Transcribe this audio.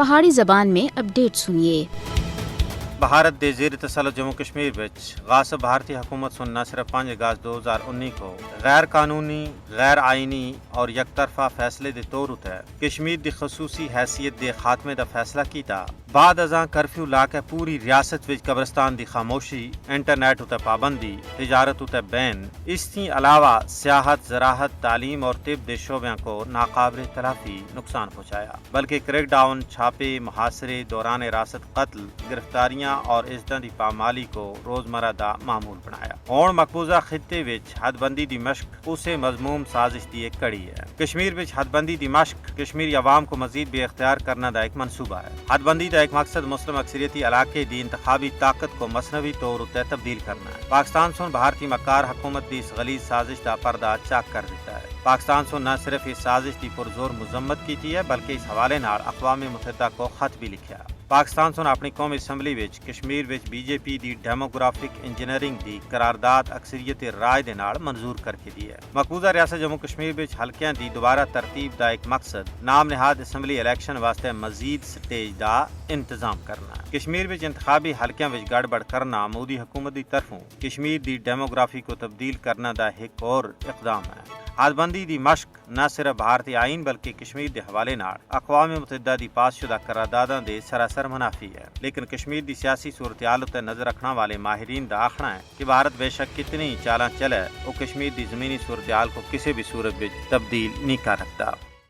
پہاڑی زبان میں اپڈیٹ سنیے۔ بھارت دے زیر تسلط جموں کشمیر وچ غاصب بھارتی حکومت سن نہ صرف 5 اگست 2019 کو غیر قانونی، غیر آئینی اور یک طرفہ فیصلے دے طور اتے کشمیر دی خصوصی حیثیت دے خاتمے دا فیصلہ کیتا۔ بعد ازاں کرفیو لا کے پوری ریاست وچ قبرستان دی خاموشی، انٹرنیٹ اتے پابندی، تجارت اتے بین، اس کے علاوہ سیاحت، زراعت، تعلیم اور طب دے شعبوں کو ناقابل تلافی نقصان پہنچایا، بلکہ کریک ڈاؤن، چھاپے، محاصرے، دوران حراست قتل، گرفتاریاں اور عزتاں دی پامالی کو روزمرہ دا معمول بنایا۔ ہون مقبوضہ خطے وچ حد بندی دی مشق اسے مضموم سازش دی ایک کڑی ہے۔ کشمیر وچ حد بندی دی مشق کشمیری عوام کو مزید بے اختیار کرنا دا ایک منصوبہ ہے۔ حد بندی دا ایک مقصد مسلم اکثریتی علاقے دی انتخابی طاقت کو مصنوعی طور اتے تبدیل کرنا ہے۔ پاکستان سن بھارتی مکار حکومت دی اس غلیظ سازش دا پردہ چاک کر دیتا ہے۔ پاکستان سن نہ صرف اس سازش دی پرزور مذمت کی ہے بلکہ اس حوالے نال اقوام متحدہ کو خط بھی لکھا۔ پاکستان سن اپنی قومی اسمبلی وچ کشمیر وچ بی جے پی دی ڈیموگرافک انجینئرنگ دی قرارداد اکثریت رائے دے نال منظور کر کے دی ہے۔ مقبوضہ ریاست جموں کشمیر وچ حلقیاں دی دوبارہ ترتیب دا ایک مقصد نام نہاد اسمبلی الیکشن واسطے مزید سٹیج دا انتظام کرنا ہے۔ کشمیر وچ انتخابی حلقیاں وچ گڑبڑ کرنا مودی حکومت دی طرفوں کشمیر دی ڈیموگرافی کو تبدیل کرنا دا ایک اور اقدام ہے۔ حد بندی دی مشق نہ صرف بھارتی آئین بلکہ کشمیر دے حوالے نال اقوام متحدہ دی پاس شدہ قرارداداں دے سراسر منافی ہے، لیکن کشمیر دی سیاسی صورتحال تے نظر رکھنے والے ماہرین دا آخنا ہے کہ بھارت بے شک کتنی چالاں چلے وہ کشمیر دی زمینی صورتحال کو کسی بھی صورت وچ تبدیل نہیں کر سکتا۔